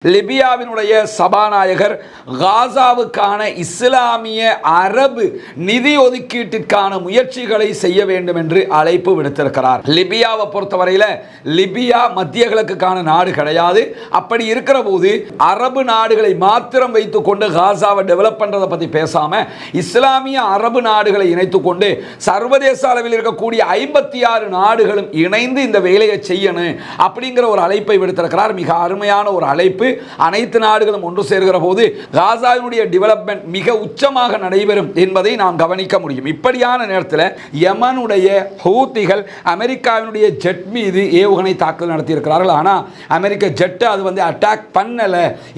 லிபியாவினுடைய சபாநாயகர் காசாவுக்கான இஸ்லாமிய அரபு நிதி ஒதுக்கீட்டிற்கான முயற்சிகளை செய்ய வேண்டும் என்று அழைப்பு விடுத்திருக்கிறார். லிபியாவை பொறுத்தவரையில் லிபியா மத்திய கிழக்குக்கான நாடு கிடையாது. அப்படி இருக்கிற போது அரபு நாடுகளை மாத்திரம் வைத்துக் கொண்டு காசாவை டெவலப் பண்றதை பத்தி பேசாம இஸ்லாமிய அரபு நாடுகளை இணைத்துக் கொண்டு சர்வதேச அளவில் இருக்கக்கூடிய 56 நாடுகளும் இணைந்து இந்த வேலையை செய்யணும் அப்படிங்கிற ஒரு அழைப்பை விடுத்திருக்கிறார். மிக அருமையான ஒரு அழைப்பு. அனைத்து நாடுகளும் ஒன்று சேர்கிற போது காசாவினுடைய டெவலப்மெண்ட் மிக உச்சமாக நடைபெறும் என்பதை நாம் கவனிக்க முடியும். இப்படியான நேரத்தில் யமனுடைய ஹூத்திகள் அமெரிக்காவினுடைய ஜெட் மீது ஏவுகணை தாக்குதல் நடத்தியிருக்கிறார்கள். ஆனால் அமெரிக்க ஜெட் அது அட்டாக் பண்ணல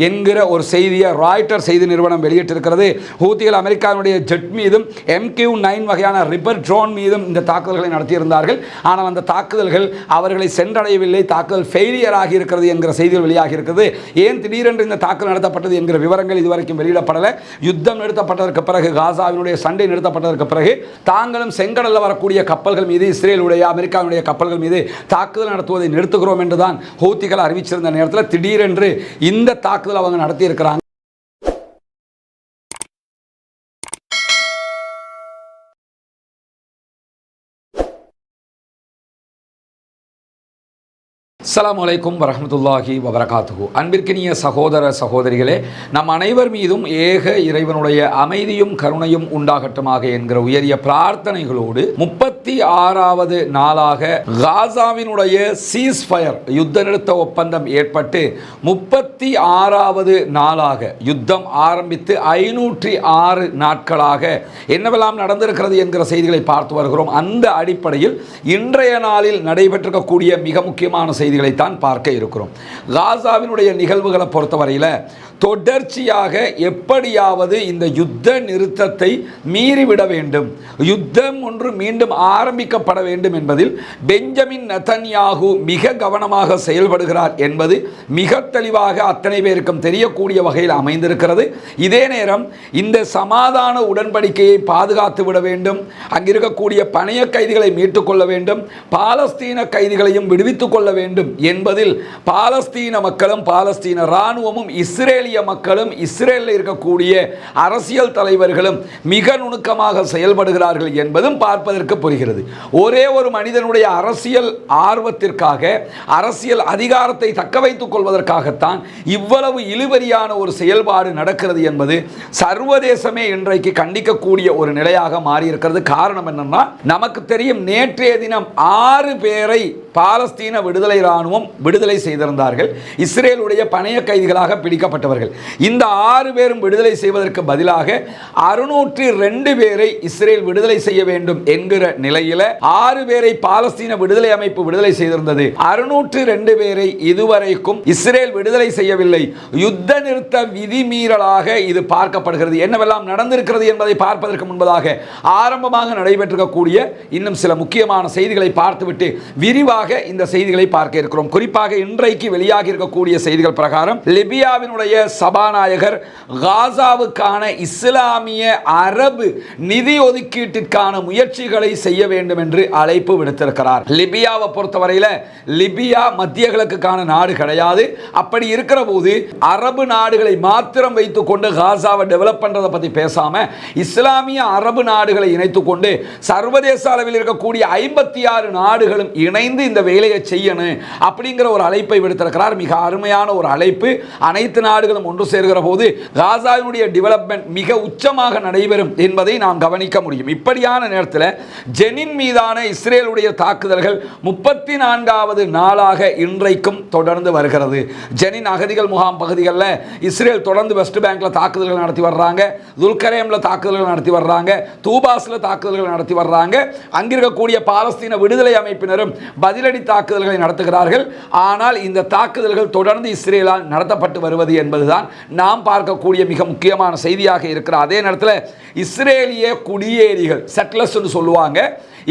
என்கிற ஒரு செய்தியை ராய்ட்டர் செய்தி நிறுவனம் வெளியிட்டிருக்கிறது. ஹூத்திகள் அமெரிக்காவினுடைய ஜெட் மீதும் MQ-9 வகையான ரிப்பர் ட்ரோன் மீதும் இந்த தாக்குதல்களை நடத்தியிருந்தார்கள். ஆனால் அந்த தாக்குதல்கள் அவர்களை சென்றடையவில்லை, தாக்குதல் ஃபெயிலியர் ஆகி இருக்கிறது என்கிற செய்திகள் வெளியாகி இருக்கிறது. ஏன் திடீரென்று இந்த தாக்குதல் நடத்தப்பட்டது என்கிற விவரங்கள் இதுவரைக்கும் வெளியிடப்படல. யுத்தம் நிறுத்தப்பட்டதற்கு பிறகு, காசாவினுடைய சண்டை நிறுத்தப்பட்டதற்கு பிறகு தாங்களும் செங்கடலில் வரக்கூடிய கப்பல்கள் மீது, இஸ்ரேலுடைய அமெரிக்காவுடைய கப்பல்கள் மீது தாக்குதல் நடத்துவதை நிறுத்துகிறோம் என்றுதான் ஹூத்திகள் அறிவிச்சிருந்த நேரத்தில் திடீரென்று இந்த தாக்குதல் அவங்க நடத்தியிருக்கிறாங்க. அஸ்ஸலாமு அலைக்கும் வரஹ்மத்துல்லாஹி வபரகாத்துஹு. அன்பிற்கினிய சகோதர சகோதரிகளே, நம் அனைவர் மீதும் ஏக இறைவனுடைய அமைதியும் கருணையும் உண்டாகட்டுமாக என்கிற உயரிய பிரார்த்தனைகளோடு 36வது நாளாக காசாவினுடைய சீஸ்ஃபயர் யுத்த நிறுத்த ஒப்பந்தம் ஏற்பட்டு 36வது நாளாக யுத்தம் ஆரம்பித்து 506 நாட்களாக என்னவெல்லாம் நடந்திருக்கிறது என்கிற செய்திகளை பார்த்து வருகிறோம். அந்த அடிப்படையில் இன்றைய நாளில் நடைபெற்றிருக்கக்கூடிய மிக முக்கியமான செய்திகளைத்தான் பார்க்க இருக்கிறோம். காசாவினுடைய நிகழ்வுகளை பொறுத்தவரையில் தொடர்ச்சியாக எப்படியாவது இந்த யுத்த நிறுத்தத்தை மீறிவிட வேண்டும், யுத்தம் ஒன்று மீண்டும் ஆரம்பிக்கப்பட வேண்டும் என்பதில் பெஞ்சமின் நெதன்யாகு மிக கவனமாக செயல்படுகிறார் என்பது மிக தெளிவாக அத்தனை பேருக்கும் தெரியக்கூடிய வகையில் அமைந்திருக்கிறது. இதே நேரம் இந்த சமாதான உடன்படிக்கையை பாதுகாத்து விட வேண்டும், அங்கிருக்கக்கூடிய பணைய கைதிகளை மீட்டுக் கொள்ள வேண்டும், பாலஸ்தீன கைதிகளையும் விடுவித்துக் கொள்ள வேண்டும் என்பதில் பாலஸ்தீன மக்களும் பாலஸ்தீன இராணுவமும் இஸ்ரேலிய மக்களும் இஸ்ரேலில் இருக்கக்கூடிய அரசியல் தலைவர்களும் மிக நுணுக்கமாக செயல்படுகிறார்கள் என்பதும் பார்ப்பதற்கு புரிகிறது. ஒரே ஒரு மனிதனுடைய அரசியல் ஆர்வத்திற்காக, அரசியல் அதிகாரத்தை தக்க வைத்துக் கொள்வதற்காகத்தான் இவ்வளவு இழுபறியான ஒரு செயல்பாடு நடக்கிறது என்பது சர்வதேசமே இன்றைக்கு கண்டிக்கக்கூடிய ஒரு நிலையாக மாறியிருக்கிறது. காரணம் என்னன்னா, நமக்கு தெரியும், நேற்றைய தினம் 6 பேரை பாலஸ்தீன விடுதலை இராணுவம் விடுதலை செய்திருந்தார்கள், இஸ்ரேலுடைய பணைய கைதிகளாக பிடிக்கப்பட்டவர்கள். இந்த 6 பேரும் விடுதலை செய்வதற்கு பதிலாக 602 பேரை இஸ்ரேல் விடுதலை செய்ய வேண்டும் என்கிற நிலையில் 6 பேரை பாலஸ்தீன விடுதலை அமைப்பு விடுதலை செய்திருந்தது. 602 பேரை இதுவரைக்கும் இஸ்ரேல் விடுதலை செய்யவில்லை. யுத்த நிறுத்த விதிமீறலாக இது பார்க்கப்படுகிறது. என்னவெல்லாம் நடந்திருக்கிறது என்பதை பார்ப்பதற்கு முன்பதாக ஆரம்பமாக நடைபெற்றிருக்கக்கூடிய இன்னும் சில முக்கியமான செய்திகளை பார்த்துவிட்டு விரிவாக இந்த செய்திகளை பார்க்க இருக்கிறோம். குறிப்பாக இன்றைக்கு வெளியாகி இருக்கக்கூடிய செய்திகள் பிரகாரம் லிபியாவினுடைய சபாநாயகர் காசாவுக்கான இஸ்லாமிய அரபு நிதி ஒதுக்கீட்டிற்கான முயற்சிகளை செய்ய வேண்டும் என்று அழைப்பு விடுத்திருக்கிறார். லிபியாவை பொறுத்தவரையில் லிபியா மத்திய கிழக்குக்கான நாடு கிடையாது. அப்படி இருக்கிற போது அரபு நாடுகளை மாத்திரம் வைத்துக் கொண்டு காசாவை டெவலப் பண்றதை பத்தி பேசாம இஸ்லாமிய அரபு நாடுகளை இணைத்துக் கொண்டு சர்வதேச அளவில் இருக்கக்கூடிய 56 நாடுகளும் இணைந்து இந்த வேலையை செய்யணும் அப்படிங்கிற ஒரு அழைப்பை விடுத்திருக்கிறார். மிக அருமையான ஒரு அழைப்பு. அனைத்து நாடுகளும் ஒன்று சேர்கிற போது காசாவினுடைய டெவலப்மெண்ட் மிக உச்சமாக நடைபெறும் என்பதை நாம் கவனிக்க முடியும். இப்படியான நேரத்தில் ஜெனின் மீதான இஸ்ரேலுடைய தாக்குதல்கள் 34வது நாளாக இன்றைக்கும் தொடர்ந்து வருகிறது. ஜெனின் அகதிகள் முகாம் பகுதிகளில் இஸ்ரேல் தொடர்ந்து வெஸ்ட் பேங்க்ல தாக்குதல்கள் நடத்தி வர்றாங்க, துல்கரேம்ல தாக்குதல்கள் நடத்தி வர்றாங்க, தூபாஸ்ல தாக்குதல்கள் நடத்தி வர்றாங்க. அங்கிருக்கக்கூடிய பாலஸ்தீன விடுதலை அமைப்பினரும் பதிலடி தாக்குதல்களை நடத்துகிறார்கள். ஆனால் இந்த தாக்குதல்கள் தொடர்ந்து இஸ்ரேலால் நடத்தப்பட்டு வருவது என்பதுதான் நாம் பார்க்கக்கூடிய மிக முக்கியமான செய்தியாக இருக்கிற. அதே நேரத்தில் இஸ்ரேலிய குடியேறிகள், செட்லர்ஸ் சொல்லுவாங்க,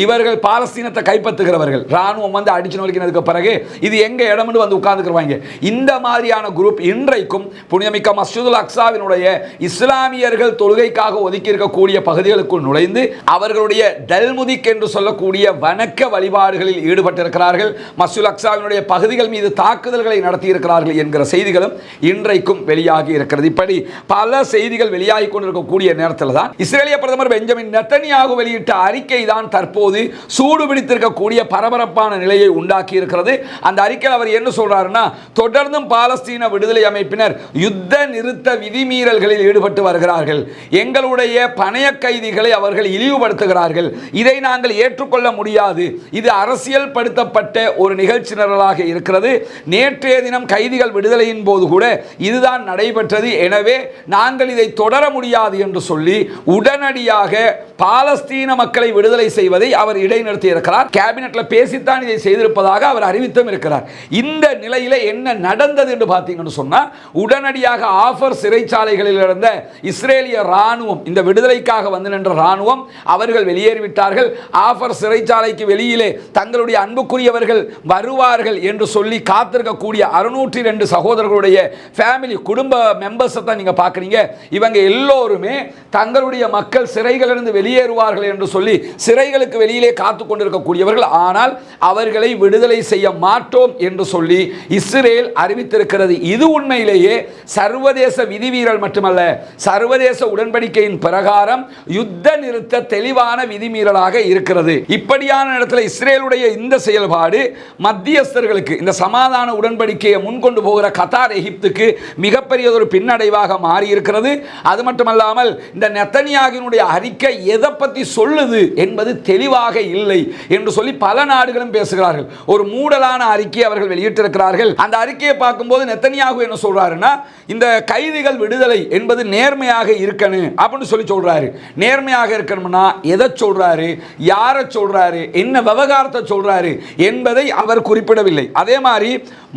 இவர்கள் பாலஸ்தீனத்தை கைப்பற்றுகிறவர்கள், ராணுவம் அடிச்சு நொறுக்கினதுக்கு பிறகு இது எங்க இடம்னு உட்கார்ந்துக்குவாங்க. இந்த மாதிரியான குரூப் இன்றைக்கும் புனிதமிக்க மஸ்ஜிதுல் அக்ஸாவினுடைய இஸ்லாமியர்கள் தொழுகைக்காக ஒதுக்கி இருக்கக்கூடிய பகுதிகளுக்குள் நுழைந்து அவர்களுடைய டல்முதிக் என்று சொல்லக்கூடிய வணக்க வழிபாடுகளில் ஈடுபட்டிருக்கிறார்கள். இருக்கிறார்கள், மஸ்ஜிதுல் அக்ஸாவினுடைய பகுதிகள் மீது தாக்குதல்களை நடத்தி இருக்கிறார்கள் என்கிற செய்திகளும் இன்றைக்கும் வெளியாகி இருக்கிறது. இப்படி பல செய்திகள் வெளியாகி கொண்டிருக்கக்கூடிய நேரத்தில் தான் இஸ்ரேலிய பிரதமர் பெஞ்சமின் நெத்தன்யாகு வெளியிட்ட அறிக்கை தான் தற்போது சூடு பிடித்திருக்கக்கூடிய பரபரப்பான நிலையை உண்டாக்கி இருக்கிறது. அந்த அறிக்கையில் அவர் என்ன சொல்றாருன்னா, தொடர்ந்தும் பாலஸ்தீன விடுதலை அமைப்பினர் யுத்த நிறுத்த விதிமீறல்களில் ஈடுபட்டு வருகிறார்கள், எங்களுடைய பணைய கைதிகளை அவர்கள் இழிவுபடுத்துகிறார்கள், இதை நாங்கள் ஏற்றுக்கொள்ள முடியாது, இது அரசியல் படுத்தப்பட்ட ஒரு நிகழ்ச்சி நிரலாக இருக்கிறது, நேற்றைய தினம் கைதிகள் விடுதலையின் போது கூட இதுதான் நடைபெற்றது, எனவே நாங்கள் இதை தொடர முடியாது என்று சொல்லி உடனடியாக பாலஸ்தீன மக்களை விடுதலை செய்வதை அவர் இடைநிறுத்தி இருக்கிறார். கேபினெட்ல பேசித்தான் இதை செய்திருப்பதாக அவர் அறிவித்தும் இருக்கிறார். இந்த நிலையில என்ன நடந்தது என்று பார்த்தீங்கன்னு சொன்னா, உடனடியாக ஆஃபர் சிறைச்சாலைகளில் இருந்த இஸ்ரேலிய ராணுவம், இந்த விடுதலைக்காக வந்து நின்ற ராணுவம், அவர்கள் வெளியேறிவிட்டார்கள். ஆஃபர் சிறைச்சாலைக்கு வெளியிலே தங்களுடைய அன்புக்குரியவர்கள் வருவார்கள் என்று சொல்லி காத்திருக்கக்கூடிய 602 சகோதரர்களுடைய ஃபேமிலி குடும்ப மெம்பர்ஸ் தான் நீங்க பார்க்குறீங்க. இவங்க எல்லோருமே தங்களுடைய மக்கள் சிறைகளிலிருந்து வெளியேறுவார்கள் என்று சொல்லி சிறைகளுக்கு வெளியிலே காத்து கொண்டிருக்கக்கூடியவர்கள். ஆனால் அவர்களை விடுதலை செய்ய மாட்டோம் என்று சொல்லி இஸ்ரேல் அறிவித்திருக்கிறது. இது உண்மையிலேயே சர்வதேச விதிமீறல் மட்டுமல்ல, சர்வதேச உடன்படிக்கையின் பிரகாரம் யுத்த நிறுத்த தெளிவான விதிமீறலாக இருக்கிறது. இப்படியான இடத்துல இஸ்ரேலுடைய இந்த செயல்பாடு மத்தியஸ்தர்களுக்கு, இந்த சமாதான உடன்படிக்கையை முன்கொண்டு போகிற கத்தார், எகிப்துக்கு மிகப்பெரிய ஒரு பின்னடைவாக மாறி இருக்கிறது. அது மட்டுமல்லாமல் இந்த நெத்தன்யாகுவினுடைய அறிக்கை எதை பற்றி சொல்லுது என்பது தெளிவாக இல்லை என்று சொல்லி பல நாடுகளும் பேசுகிறார்கள். ஒரு மூடலான அறிக்கையை அவர்கள் வெளியிட்டிருக்கிறார்கள். அந்த அறிக்கையை பார்க்கும்போது நெத்தன்யாகு என்ன சொல்றாருன்னா, இந்த கைதிகள் விடுதலை என்பது நேர்மையாக இருக்கணும் அப்படின்னு சொல்லி சொல்றாரு. நேர்மையாக இருக்கணும்னா எதை சொல்றாரு, யாரை சொல்றாரு, என்ன விவகாரத்தை சொல்றாரு என்பதை அவர் குறிப்பிடவில்லை. அதே மாதிரி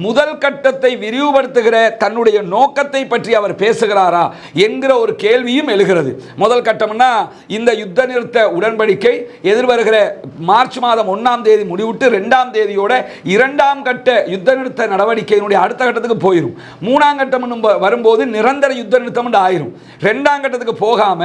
முதல் கட்டத்தை விரிவுபடுத்துகிற தன்னுடைய நோக்கத்தை பற்றி அவர் பேசுகிறாரா என்கிற ஒரு கேள்வியும் எழுகிறது. முதல் கட்டம்னா இந்த யுத்த நிறுத்த உடன்படிக்கை எதிர்வருகிற மார்ச் மாதம் 1ஆம் தேதி முடிவுட்டு 2ஆம் தேதியோட 2ஆம் கட்ட யுத்த நிறுத்த நடவடிக்கையினுடைய அடுத்த கட்டத்துக்கு போயிடும். 3ஆம் கட்டம் வரும்போது நிரந்தர யுத்த நிறுத்தம் ஆயிரும். 2ஆம் கட்டத்துக்கு போகாம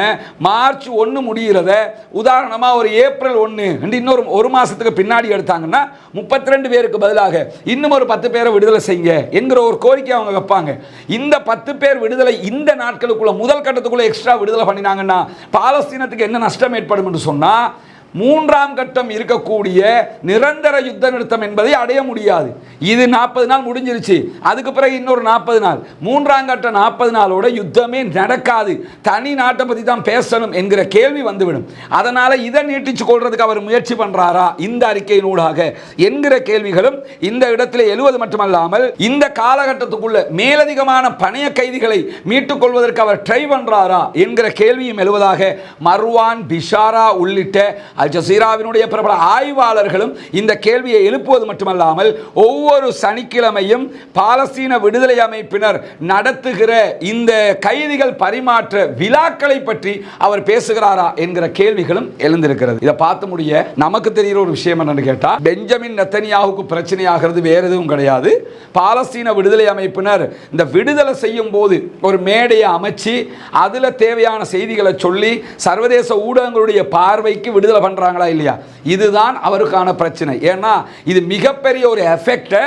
மார்ச் 1 முடிகிறத உதாரணமா ஒரு ஏப்ரல் 1 இன்னொரு ஒரு மாசத்துக்கு பின்னாடி எடுத்தாங்கன்னா 32 பேருக்கு பதிலாக இன்னும் ஒரு 10 பேரை விடுதலை செய்யுங்க என்கிற ஒரு கோரிக்கை அவங்க வைப்பாங்க. இந்த 10 பேர் விடுதலை இந்த நாட்களுக்குள்ள முதல் கட்டத்துக்குள்ள எக்ஸ்ட்ரா விடுதலை பண்ணினாங்கன்னா பாலஸ்தீனத்துக்கு என்ன நஷ்டம் ஏற்படும் என்று சொன்னா, 3ஆம் கட்டம் இருக்கக்கூடிய நிரந்தர யுத்த நிறுத்தம் என்பதை அடைய முடியாது. இது 40 நாள் முடிஞ்சிருச்சு, அதுக்கு பிறகு இன்னொரு 40 நாள், 3ஆம் கட்ட 40 நாளோட யுத்தமே நடக்காது, தனி நாட்டை பற்றி தான் பேசணும் என்கிற கேள்வி வந்துவிடும். அதனால இதை நீட்டிச்சு கொள்றதுக்கு அவர் முயற்சி பண்றாரா இந்த அறிக்கையினூடாக என்கிற கேள்விகளும் இந்த இடத்துல எழுவது மட்டுமல்லாமல், இந்த காலகட்டத்துக்குள்ள மேலதிகமான பணைய கைதிகளை மீட்டுக் கொள்வதற்கு அவர் ட்ரை பண்றாரா என்கிற கேள்வியும் எழுவதாக மர்வான் பிஷாரா உள்ளிட்ட அல் ஜசீராவினுடைய பிரபல ஆய்வாளர்களும் இந்த கேள்வியை எழுப்புவது மட்டுமல்லாமல், ஒவ்வொரு சனிக்கிழமையும் பாலஸ்தீன விடுதலை அமைப்பினர் நடத்துகிற இந்த கைதிகள் பரிமாற்ற விழாக்களை பற்றி அவர் பேசுகிறாரா என்கிற கேள்விகளும் எழுந்திருக்கிறது. இதை பார்த்து முடிய நமக்கு தெரிகிற ஒரு விஷயம் என்னன்னு கேட்டா, பெஞ்சமின் நெத்தன்யாகுவுக்கு பிரச்சனையாகிறது வேற எதுவும் கிடையாது. பாலஸ்தீன விடுதலை அமைப்பினர் இந்த விடுதலை செய்யும் போது ஒரு மேடையை அமைச்சு அதுல தேவையான செய்திகளை சொல்லி சர்வதேச ஊடகங்களுடைய பார்வைக்கு விடுதலை பண்றாங்களா இல்லையா, இதுதான் அவருக்கான பிரச்சனை. ஏன்னா இது மிகப்பெரிய ஒரு எஃபெக்டை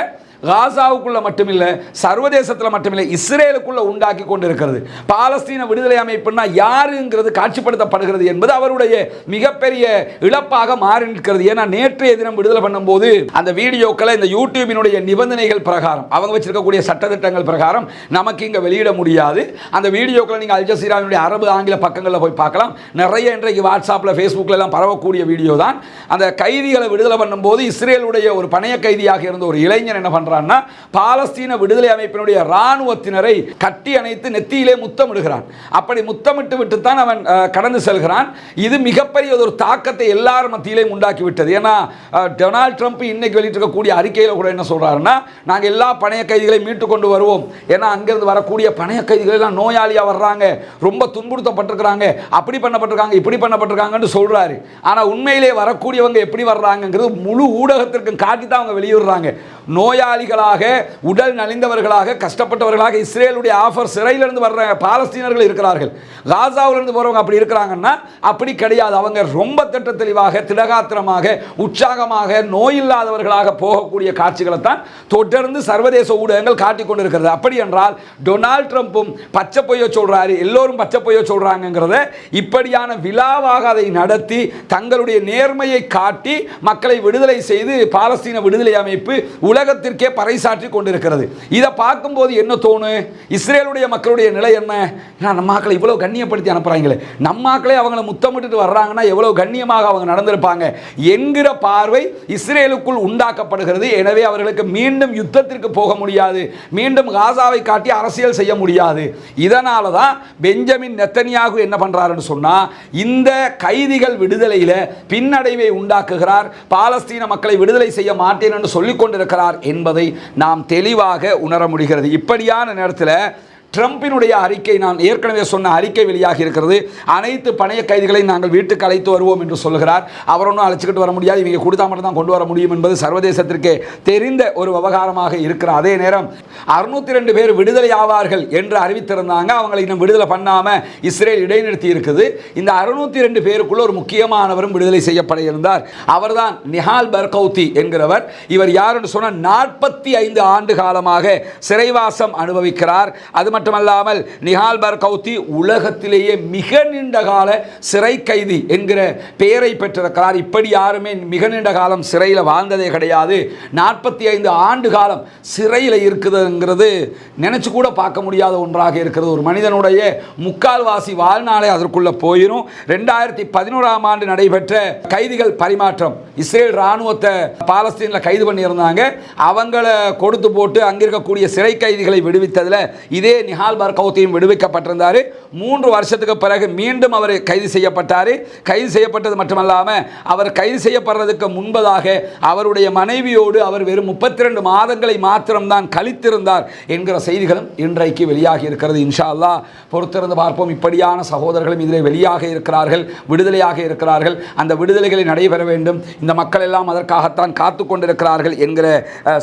காசாவுக்குள்ள மட்டுமில்லை, சர்வதேசத்தில் மட்டுமில்லை, இஸ்ரேலுக்குள்ள உண்டாக்கி கொண்டிருக்கிறது. பாலஸ்தீன விடுதலை அமைப்புனா யாருங்கிறது காட்சிப்படுத்தப்படுகிறது என்பது அவருடைய மிகப்பெரிய இழப்பாக மாறி நிற்கிறது. ஏன்னா நேற்றைய தினம் விடுதலை பண்ணும்போது அந்த வீடியோக்களை இந்த யூடியூபினுடைய நிபந்தனைகள் பிரகாரம், அவங்க வச்சிருக்கக்கூடிய சட்டத்திட்டங்கள் பிரகாரம் நமக்கு இங்கே வெளியிட முடியாது. அந்த வீடியோக்களை நீங்கள் அல் ஜசீராவினுடைய அரபு ஆங்கில பக்கங்களில் போய் பார்க்கலாம். நிறைய இன்றைக்கு வாட்ஸ்அப்பில் ஃபேஸ்புக்கில் எல்லாம் பரவக்கூடிய வீடியோ தான். அந்த கைதிகளை விடுதலை பண்ணும்போது இஸ்ரேலுடைய ஒரு பணைய கைதியாக இருந்த ஒரு இளைஞர் என்ன பண்றார், பாலஸ்தீன விடுதலை அமைப்பினுடைய ராணுவத்தினரை கட்டி அணைத்து நெத்தியிலே முத்தமிடுகிறான். அப்படி முத்தமிட்டு விட்டு தான் அவன் கடந்து செல்கிறான். இது மிகப்பெரிய ஒரு தாக்கத்தை எல்லார் மத்தியிலையும் உண்டாக்கி விட்டது. ஏன்னா டொனால்ட் ட்ரம்ப் இன்னைக்கு வெளியிட்டிருக்கக்கூடிய அறிக்கையில் கூட என்ன சொல்றாருன்னா, நாங்கள் எல்லா பணைய கைதிகளை மீட்டு கொண்டு வருவோம். ஏன்னா அங்கிருந்து வரக்கூடிய பணைய கைதிகள் எல்லாம் நோயாளியா வர்றாங்க, ரொம்ப துன்புறுத்தப்பட்டிருக்கிறாங்க, அப்படி பண்ணப்பட்டிருக்காங்க, இப்படி பண்ணப்பட்டிருக்காங்கன்னு சொல்றாரு. ஆனா உண்மையிலே வரக்கூடியவங்க எப்படி வர்றாங்கிறது முழு ஊடகத்திற்கு காட்டி தான் அவங்க வெளியிடுறாங்க. நோயாளிகளாக, உடல் நலிந்தவர்களாக, கஷ்டப்பட்டவர்களாக இஸ்ரேலுடைய ஆஃபர் சிறையிலிருந்து வர்ற பாலஸ்தீனர்கள் இருக்கிறார்கள். காசாவிலிருந்து போறவங்க அப்படி இருக்கிறாங்கன்னா அப்படி கிடையாது. அவங்க ரொம்ப திட்ட தெளிவாக, திடகாத்திரமாக, உற்சாகமாக, நோயில்லாதவர்களாக போகக்கூடிய காட்சிகளை தான் தொடர்ந்து சர்வதேச ஊடகங்கள் காட்டிக் கொண்டிருக்கிறது. அப்படி என்றால் டொனால்ட் ட்ரம்ப்பும் பச்சை பொய்ய சொல்றாரு, எல்லோரும் பச்சை பொய்ய சொல்றாங்கிறத இப்படியான விழாவாக அதை நடத்தி தங்களுடைய நேர்மையை காட்டி மக்களை விடுதலை செய்து பாலஸ்தீன விடுதலை அமைப்பு உலகத்திற்கே பறைசாற்றி கொண்டிருக்கிறது. இதை பார்க்கும்போது என்ன தோணும்? இஸ்ரேலுடைய மக்களுடைய நிலை என்ன? நம்ம மக்களை இவ்வளவு கண்ணியப்படுத்தி அனுப்புறாங்களே, நம்ம மக்களை அவங்களை முத்தமிட்டு வர்றாங்கன்னா எவ்வளவு கண்ணியமாக அவங்க நடந்திருப்பாங்க என்கிற பார்வை இஸ்ரேலுக்குள் உண்டாக்கப்படுகிறது. எனவே அவர்களுக்கு மீண்டும் யுத்தத்திற்கு போக முடியாது, மீண்டும் காசாவை காட்டி அரசியல் செய்ய முடியாது. இதனால தான் பெஞ்சமின் நெத்தனியாகு என்ன பண்றாருன்னு சொன்னா, இந்த கைதிகள் விடுதலையில் பின்னடைவை உண்டாக்குகிறார், பாலஸ்தீன மக்களை விடுதலை செய்ய மாட்டேன் என்று சொல்லிக் கொண்டிருக்கிறார் என்பதை நாம் தெளிவாக உணர முடிகிறது. இப்படியான நேரத்தில் ட்ரம்பினுடைய அறிக்கை, நான் ஏற்கனவே சொன்ன அறிக்கை வெளியாகி இருக்கிறது. அனைத்து பணைய கைதிகளை நாங்கள் வீட்டுக்கு அழைத்து வருவோம் என்று சொல்கிறார். அவர் ஒன்றும் அழைச்சிக்கிட்டு வர முடியாது, இவங்க கொடுத்தா மட்டும் தான் கொண்டு வர முடியும் என்பது சர்வதேசத்திற்கு தெரிந்த ஒரு விவகாரமாக இருக்கிற அதே நேரம் 602 பேர் விடுதலை ஆவார்கள் என்று அறிவித்திருந்தாங்க. அவங்களை இன்னும் விடுதலை பண்ணாம இஸ்ரேல் இடைநிறுத்தி இருக்குது. இந்த 602 பேருக்குள்ள ஒரு முக்கியமானவரும் விடுதலை செய்யப்பட இருந்தார். அவர்தான் நிஹால் பர்கௌத்தி என்கிறவர். இவர் யார் என்று சொன்னால் 45 ஆண்டு காலமாக சிறைவாசம் அனுபவிக்கிறார். அது மட்டுமல்லாமல் நிஹால் பர்கௌத்தி உலகத்திலேயே மிக நீண்ட கால சிறை கைதி என்கிற பெயரை பெற்றிருக்கிறார். இப்படி யாருமே மிக நீண்ட காலம் சிறையில் வாழ்ந்ததே கிடையாது. 45 ஆண்டு காலம் சிறையில் இருக்குதுங்கிறது நினைச்சு கூட பார்க்க முடியாத ஒன்றாக இருக்கிறது. ஒரு மனிதனுடைய முக்கால்வாசி வாழ்நாளை அதற்குள்ள போயிடும். 2011ஆம் ஆண்டு நடைபெற்ற கைதிகள் பரிமாற்றம், இஸ்ரேல் ராணுவத்தை பாலஸ்தீனில் கைது பண்ணியிருந்தாங்க. அவங்களை கொடுத்து போட்டு அங்கிருக்கக்கூடிய சிறை கைதிகளை விடுவித்ததில் இதே நிஹால் பர்கௌத்தியும் விடுவிக்கப்பட்டிருந்தார். 3 வருஷத்துக்கு பிறகு மீண்டும் அவர் கைது செய்யப்பட்டார். கைது செய்யப்பட்டது மட்டுமல்லாமல் அவர் கைது செய்யப்படுறதுக்கு முன்பதாக அவருடைய மனைவியோடு அவர் வெறும் 32 மாதங்களை மாத்திரம்தான் கழித்திருந்தார் என்கிற செய்திகளும் இன்றைக்கு வெளியாகி இருக்கிறது. இன்ஷா அல்லாஹ் பொறுத்திருந்து பார்ப்போம். இப்படியான சகோதரர்களும் இதில் வெளியாக இருக்கிறார்கள், விடுதலையாக இருக்கிறார்கள். அந்த விடுதலைகளை நடைபெற வேண்டும். இந்த மக்கள் எல்லாம் அதற்காகத்தான் காத்து கொண்டிருக்கிறார்கள் என்கிற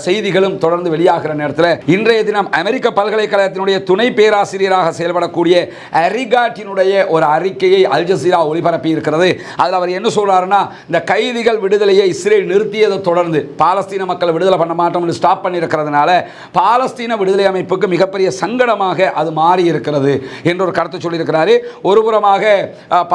செய்திகளும் தொடர்ந்து வெளியாகிற நேரத்தில் இன்றைய தினம் அமெரிக்க பல்கலைக்கழகத்தினுடைய துணை பேராசிரியராக செயல்படக்கூடிய அரிகாட்டினுடைய ஒரு அறிக்கையை அல் ஜசீரா ஒளிபரப்பி இருக்கிறது. அதில் அவர் என்ன சொல்றாருன்னா, இந்த கைதிகள் விடுதலையை இஸ்ரேல் நிறுத்தியதை தொடர்ந்து பாலஸ்தீன மக்கள் விடுதலை பண்ண மாட்டோம் என்று ஸ்டாப் பண்ணியிருக்கிறதுனால பாலஸ்தீன விடுதலை அமைப்புக்கு மிகப்பெரிய சங்கடமாக அது மாறி இருக்கிறது என்ற ஒரு கருத்தை சொல்லியிருக்கிறாரு. ஒருபுறமாக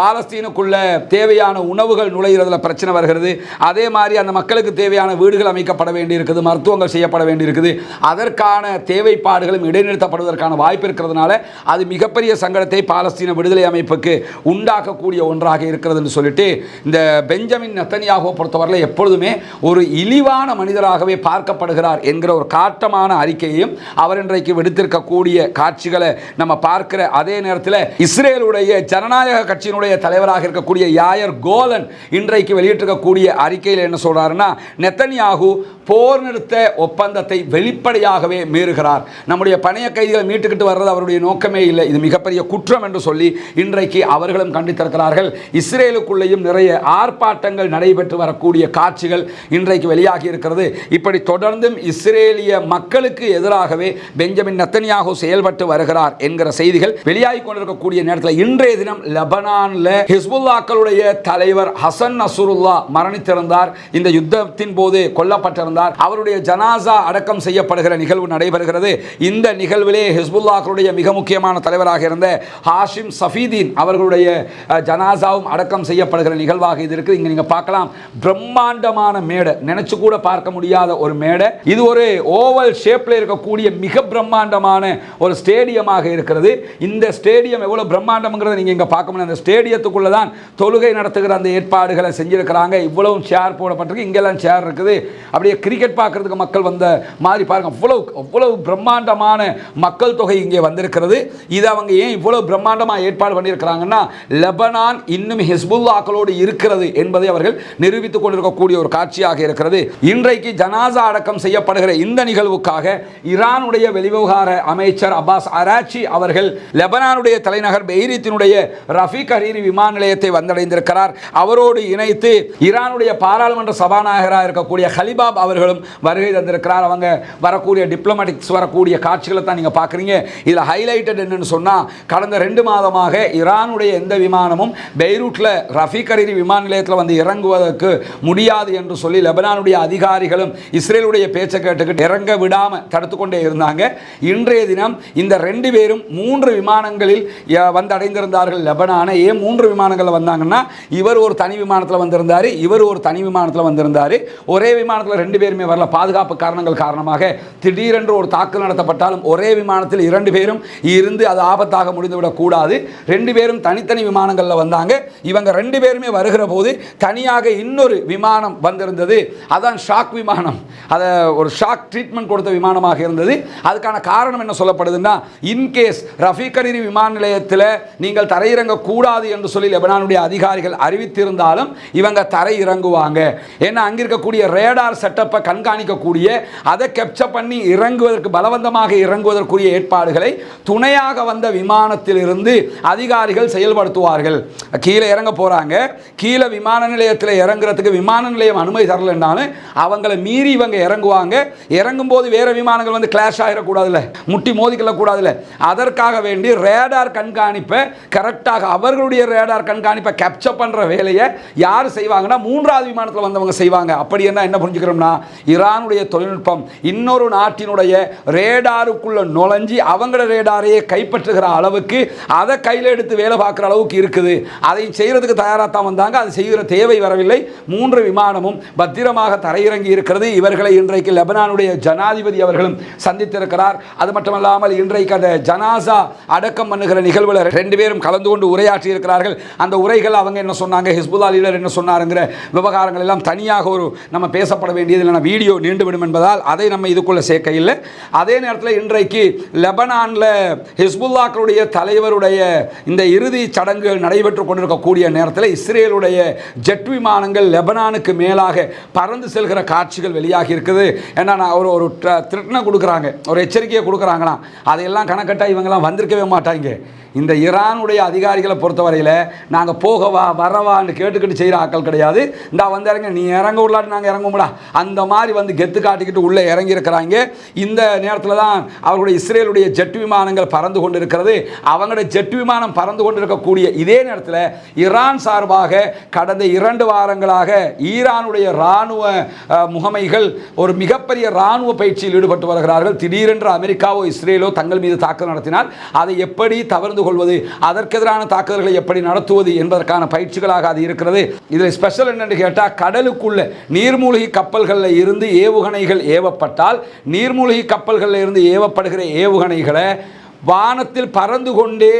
பாலஸ்தீனுக்குள்ள தேவையான உணவுகள் நுழைகிறதுல பிரச்சனை வருகிறது. அதே மாதிரி அந்த மக்களுக்கு தேவையான வீடுகள் அமைக்கப்பட வேண்டியிருக்குது, மருத்துவங்கள் செய்யப்பட வேண்டியிருக்குது. அதற்கான தேவைப்பாடுகளும் இடைநிறுத்தப்படுவதற்கான வாய்ப்பு இருக்கிறதுனால அது மிகப்பெரிய சங்கடத்தை பாலஸ்தீன விடுதலை அமைப்புக்கு உண்டாக்கக்கூடிய ஒன்றாக இருக்கிறது என்று சொல்லிட்டு, இந்த பெஞ்சமின் நெத்தனியாகுவை பொறுத்தவரை எப்பொழுதுமே ஒரு இழிவான மனிதராகவே பார்க்கப்படுகிறார் என்கிற ஒரு காட்டமான அறிக்கையையும் அவர் இன்றைக்கு விடுத்திருக்கக்கூடிய காட்சிகளை நம்ம பார்க்கிற அதே நேரத்தில் இஸ்ரேலுடைய ஜனநாயக கட்சியினுடைய தலைவராக இருக்கக்கூடிய யாயர் கோலன் இன்றைக்கு வெளியிட்டிருக்கக்கூடிய அறிக்கையில் என்ன சொல்றாருன்னா, நெத்தனியாகு போர் நிறுத்த ஒப்பந்தத்தை வெளிப்படையாகவே மீறுகிறார். நம்முடைய பணைய கைதிகளை மீட்டுக்கிட்டு வர்றது அவருடைய நோக்கமே இல்லை, இது மிகப்பெரிய குற்றம் என்று சொல்லி இன்றைக்கு அவர்களும் கண்டித்திருக்கிறார்கள். இஸ்ரேலுக்குள்ளேயும் நிறைய ஆர்ப்பாட்டங்கள் நடைபெற்று வரக்கூடிய காட்சிகள் இன்றைக்கு வெளியாகி இருக்கிறது. இப்படி தொடர்ந்தும் இஸ்ரேலிய மக்களுக்கு எதிராகவே பெஞ்சமின் நெத்தனியாகு செயல்பட்டு வருகிறார் என்கிற செய்திகள் வெளியாகி கொண்டிருக்கக்கூடிய நேரத்தில் இன்றைய தினம் லெபனான்ல ஹிஸ்புல்லாக்களுடைய தலைவர் ஹசன் நஸ்ருல்லா மரணித்திருந்தார். இந்த யுத்தத்தின் போது கொல்லப்பட்டிருந்தார். அவருடைய ஜனாசா அடக்கம் செய்யப்படுகிற நிகழ்வு நடைபெறுகிறது. இந்த நிகழ்விலே ஹிஸ்புல்லாக்களுடைய மிக முக்கியமான தலைவராக இருந்த ஹாஷிம் சஃபீதீன் அவர்களுடைய ஜனாசாவும் அடக்கம் செய்யப்படுகிற நிகழ்வாக இது இருக்கு. இங்க நீங்க பார்க்கலாம், பிரம்மாண்டமான மேடை, நினைச்சு கூட பார்க்க முடியாத ஒரு மேடை. இது ஒரு ஓவல் ஷேப்ல இருக்கக்கூடிய மிக பிரம்மாண்டமான ஒரு ஸ்டேடியமாக இருக்கிறது. இந்த ஸ்டேடியம் எவ்வளவு பிரம்மாண்டம்ங்கிறத நீங்க இங்க பார்க்க முடியும். அந்த ஸ்டேடியத்துக்குள்ள தான் தொழுகை நடத்துகிற அந்த ஏற்பாடுகளை செஞ்சிருக்கிறாங்க. இவ்வளவு சேர் போடப்பட்டிருக்கு, இங்கெல்லாம் சேர் இருக்குது. அப்படியே கிரிக்கெட் பார்க்கறதுக்கு மக்கள் வந்த மாதிரி பாருங்க, அவ்வளவு பிரம்மாண்டமான மக்கள் தொகை தொகை இங்கே வந்திருக்கிறது. இது அவங்க ஏன் இவ்வளவு பிரம்மாண்டமாக ஏற்பாடு பண்ணியிருக்கிறாங்கன்னா, லெபனான் இன்னும் ஹிஸ்புல்லாக்களோடு இருக்கிறது என்பதை அவர்கள் நிரூபித்துக் கொண்டிருக்கக்கூடிய ஒரு காட்சியாக இருக்கிறது. இன்றைக்கு ஜனாசா அடக்கம் செய்யப்படுகிற இந்த நிகழ்வுக்காக ஈரானுடைய வெளிவிவகார அமைச்சர் அப்பாஸ் அராச்சி அவர்கள் லெபனானுடைய தலைநகர் பெய்ரூத்தினுடைய ரஃபீக் ஹரீரி விமான நிலையத்தை வந்தடைந்திருக்கிறார். அவரோடு இணைத்து ஈரானுடைய பாராளுமன்ற சபாநாயகராக இருக்கக்கூடிய ஹலிபாப் அவர்களும் வருகை தந்திருக்கிறார். அவங்க வரக்கூடிய டிப்ளமேட்டிக்ஸ் வரக்கூடிய காட்சிகளை தான் நீங்க பார்க்குறீங்க. இதில் ஹைலைட்டட் என்னன்னு சொன்னால், கடந்த 2 மாதமாக ஈரானுடைய எந்த விமானமும் பெய்ரூட்டில் ரஃபீக் ஹரீரி விமான நிலையத்தில் வந்து இறங்குவதற்கு முடியாது என்று சொல்லி லெபனானுடைய அதிகாரிகளும் இஸ்ரேலுடைய பேச்சை கேட்டுக்கிட்டு இறங்க விடாமல் தடுத்து கொண்டே இருந்தாங்க. இன்றைய தினம் இந்த 2 பேரும் 3 விமானங்களில் வந்து அடைந்திருந்தார்கள் லெபனானை. ஏன் 3 விமானங்களில் வந்தாங்கன்னா, இவர் ஒரு தனி விமானத்தில் வந்திருந்தார், இவர் ஒரு தனி விமானத்தில் வந்திருந்தார். ஒரே விமானத்தில் 2 பேருமே வரல. பாதுகாப்பு காரணங்கள் காரணமாக திடீரென்று ஒரு தாக்குதல் நடத்தப்பட்டாலும் ஒரே விமானத்தில் 2 பேரும் இருந்து அது ஆபத்தாக முடிந்துவிடக் கூடாது. 2 பேரும் தனித்தனி விமானங்களில் வந்தாங்க. இவங்க 2 பேருமே வருகிற போது தனியாக இன்னொரு விமானம் வந்திருந்தது. அதான் ஷாக் விமானம். அதை ஒரு ஷாக் ட்ரீட்மெண்ட் கொடுத்த விமானமாக இருந்தது. அதுக்கான காரணம் என்ன சொல்லப்படுதுன்னா, இன்கேஸ் ரஃபீக் ஹரீரி விமான நிலையத்தில் நீங்கள் தரையிறங்க கூடாது என்று சொல்லி லெபனானுடைய அதிகாரிகள் அறிவித்திருந்தாலும் இவங்க தரை இறங்குவாங்க. ஏன்னா அங்கே இருக்கக்கூடிய ரேடார் செட்டப்பை கண்காணிக்கக்கூடிய, அதை கேப்சர் பண்ணி இறங்குவதற்கு பலவந்தமாக இறங்குவதற்குரிய ஏற்பாடுகளை துணையாக வந்த விமானத்தில் இருந்து அதிகாரிகள் செயல்படுத்துவார்கள். கீழே இறங்க போறாங்க, கீழே விமான நிலையத்தில் இறங்குறதுக்கு விமான நிலையம் அனுமதி தரலன்னாலும் அவங்களை மீறி இவங்க இறங்குவாங்க. இறங்கும் போது வேற விமானங்கள் வந்து கிளாஷ் ஆகிடக்கூடாதுல்ல, முட்டி மோதிக்கொள்ள கூடாதுல்ல. அதற்காக வேண்டி ரேடார் கண்காணிப்பை கரெக்டாக அவர்களுடைய ரேடார் கண்காணிப்பை கேப்சர் பண்ற வேலையை யார் செய்வாங்கன்னா, 3வது விமானத்தில் வந்தவங்க செய்வாங்க. அப்படி என்ன புரிஞ்சுக்கிறோம்னா, ஈரானுடைய தொழில்நுட்பம் இன்னொரு நாட்டினுடைய ரேடாருக்குள்ள நுழைஞ்சி அவங்களோட ரேடாரையே கைப்பற்றுகிற அளவுக்கு, அதை கையில் எடுத்து வேலை பார்க்குற அளவுக்கு இருக்குது. அதை செய்யறதுக்கு தயாராக தான் வந்தாங்க. அது செய்கிற தேவை வரவில்லை. 3 விமானமும் பத்திரமாக தரையிறங்கி இருக்கிறது. இவர்களை இன்றைக்கு லெபனானுடைய ஜனாதிபதி அவர்களும் சந்தித்திருக்கிறார். அது மட்டுமல்லாமல் இன்றைக்கு அந்த ஜனாசா அடக்கம் பண்ணுகிற நிகழ்வில் 2 பேரும் கலந்து கொண்டு உரையாற்றி இருக்கிறார்கள். அந்த உரைகள் அவங்க என்ன சொன்னாங்க, ஹிஸ்புல்லா லீடர் என்ன சொன்னாருங்கிற விவகாரங்கள் எல்லாம் தனியாக ஒரு நம்ம பேசப்பட வேண்டியது இல்லைனா வீடியோ நீண்டுவிடும் என்பதால் அதை நம்ம இதுக்குள்ள சேர்க்க இல்லை. அதே நேரத்தில் இன்றைக்கு லெபனானில் ஹிஸ்புல்லாக்களுடைய தலைவருடைய இந்த இறுதி சடங்குகள் நடைபெற்றுக் கொண்டிருக்கக்கூடிய நேரத்தில் இஸ்ரேலுடைய ஜெட் விமானங்கள் லெபனானுக்கு மேலாக பறந்து செல்கிற காட்சிகள் வெளியாகி இருக்குது. ஏன்னா ஒரு த்ரெட்னை கொடுக்குறாங்க, ஒரு எச்சரிக்கையை கொடுக்குறாங்கன்னா, அதையெல்லாம் கணக்கட்டா இவங்கெல்லாம் வந்திருக்கவே மாட்டாங்க. இந்த ஈரானுடைய அதிகாரிகளை பொறுத்தவரையில் நாங்கள் போகவா வரவான்னு கேட்டுக்கிட்டு செய்கிற ஆட்கள் கிடையாது. இந்த வந்து இறங்க, நீ இறங்க விடலாட்டு நாங்கள் இறங்கும்டா, அந்த மாதிரி வந்து கெத்து காட்டிக்கிட்டு உள்ளே இறங்கியிருக்கிறாங்க. இந்த நேரத்தில் தான் அவர்களுடைய இஸ்ரேலுடைய ஜெட் விமானங்கள் பறந்து கொண்டு இருக்கிறது. அவங்களுடைய ஜெட் விமானம் பறந்து கொண்டு இருக்கக்கூடிய இதே நேரத்தில் ஈரான் சார்பாக கடந்த 2 வாரங்களாக ஈரானுடைய இராணுவ முகமைகள் ஒரு மிகப்பெரிய இராணுவ பயிற்சியில் ஈடுபட்டு வருகிறார்கள். திடீரென்று அமெரிக்காவோ இஸ்ரேலோ தங்கள் மீது தாக்குதல் நடத்தினால் அதை எப்படி தவிர்த்து கொள்வது, அதற்கு எதிரான தாக்குதல்களை எப்படி நடத்துவது என்பதற்கான பயிற்சிகளாக அது இருக்கிறது. இதில் ஸ்பெஷல் என்னன்னு கேட்டால், கடலுக்குள்ள நீர்மூழ்கி கப்பல்களில் இருந்து ஏவுகணைகள் ஏவப்பட்டால், நீர்மூழ்கி கப்பல்களில் இருந்து ஏவப்படுகிற ஏவுகணைகளை வானத்தில் பறந்து கொண்டே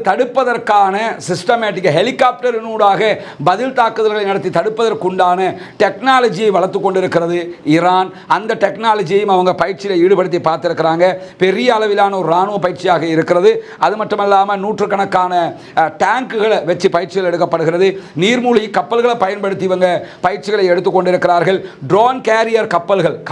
தடுப்பதற்கான சிஸ்டமேட்டிக் ஹெலிகாப்டரினூடாக பதில் தாக்குதல்களை நடத்தி தடுப்பதற்குண்டான டெக்னாலஜியை வளர்த்து கொண்டிருக்கிறது ஈரான். அந்த டெக்னாலஜியையும் அவங்க பயிற்சியில் ஈடுபடுத்தி பார்த்துருக்கிறாங்க. பெரிய அளவிலான ஒரு இராணுவ பயிற்சியாக இருக்கிறது. அது மட்டுமல்லாமல் நூற்றுக்கணக்கான டேங்குகளை வச்சு பயிற்சிகள் எடுக்கப்படுகிறது. நீர்மூழ்கி கப்பல்களை பயன்படுத்தி இவங்க பயிற்சிகளை எடுத்துக்கொண்டிருக்கிறார்கள். ட்ரோன் கேரியர்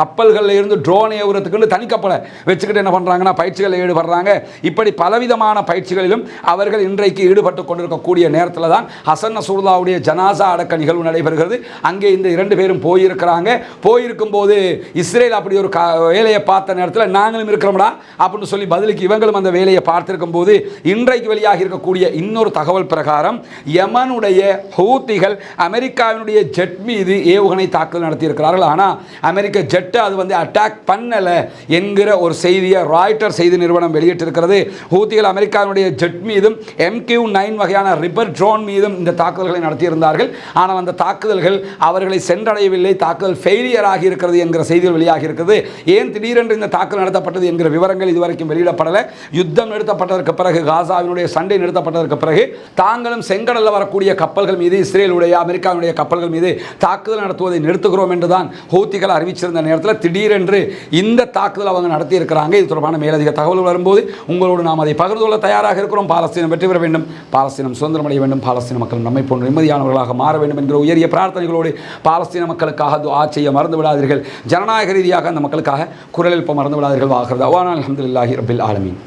கப்பல்களில் இருந்து ட்ரோன் ஏவுறதுக்குன்னு தனி கப்பலை வச்சுக்கிட்டு என்ன பண்ணுறாங்கன்னா பயிற்சிகளில் ஈடுபடுறாங்க. இப்படி பலவிதமான பயிற்சிகளிலும் அவர்கள் இன்றைக்கு ஈடுபட்டு கொண்டிருக்கக்கூடிய நேரத்தில் தான் ஹசன் நஸ்ருல்லாவுடைய ஜனாசா அடக்க நிகழ்வு நடைபெறுகிறது. அங்கே இந்த 2 பேரும் போயிருக்கிறாங்க. போயிருக்கும் போது இஸ்ரேல் அப்படி ஒரு வேலையை பார்த்த நேரத்தில் நாங்களும் இருக்கிறோம்டா அப்படின்னு சொல்லி பதிலுக்கு இவங்களும் அந்த வேலையை பார்த்திருக்கும் போது, இன்றைக்கு வெளியாக இருக்கக்கூடிய இன்னொரு தகவல் பிரகாரம் யமனுடைய ஹூத்திகள் அமெரிக்காவினுடைய ஜெட் மீது ஏவுகணை தாக்குதல் நடத்தியிருக்கிறார்கள். ஆனால் அமெரிக்க ஜெட்டை அது வந்து அட்டாக் பண்ணலை என்கிற ஒரு செய்தியை ராய்ட்டர் செய்தி நிறுவனம் வெளியிட்டிருக்கிறது. ஹூத்திகள் அமெரிக்காவினுடைய ஜெட் ஜெட் மீதும் MQ-9 வகையான ரிப்பர் ட்ரோன் மீதும் இந்த தாக்குதல்களை நடத்தியிருந்தார்கள். ஆனால் அந்த தாக்குதல்கள் அவர்களை சென்றடையவில்லை, தாக்குதல் ஃபெயிலியர் ஆகி இருக்கிறது என்கிற செய்திகள் வெளியாகி இருக்கிறது. ஏன் திடீரென்று இந்த தாக்குதல் நடத்தப்பட்டது என்கிற விவரங்கள் இதுவரைக்கும் வெளியிடப்படலை. யுத்தம் நிறுத்தப்பட்டதற்கு பிறகு, காசாவினுடைய சண்டை நிறுத்தப்பட்டதற்கு பிறகு தாங்களும் செங்கடலில் வரக்கூடிய கப்பல்கள் மீது, இஸ்ரேலுடைய அமெரிக்காவுடைய கப்பல்கள் மீது தாக்குதல் நடத்துவதை நிறுத்துகிறோம் என்றுதான் ஹூத்திகள் அறிவிச்சிருந்த நேரத்தில் திடீரென்று இந்த தாக்குதல் அவங்க நடத்தி இருக்கிறாங்க. இது தொடர்பான மேலதிக தகவல்கள் வரும்போது உங்களோடு நாம் அதை பகிர்ந்து கொள்ள தயாராக இருக்கிறோம். பாலஸ்தீனம் வெற்றி பெற வேண்டும், பாலஸ்தீனம் சுதந்திரம் அடைய வேண்டும், பாலஸ்தீன மக்கள் நம்மை போன்ற நிம்மதியானவர்களாக மாற வேண்டும் என்கிற உயரிய பிரார்த்தனைகளோடு பாலஸ்தீன மக்களுக்காக துஆ செய்ய மறந்து விடாதீர்கள். ஜனநாயக ரீதியாக அந்த மக்களுக்காக குரல் எழுப்ப மறந்து விடாதீர்கள். வாகிறது அல்ஹம்துலில்லாஹி ரப்பில் ஆலமீன்.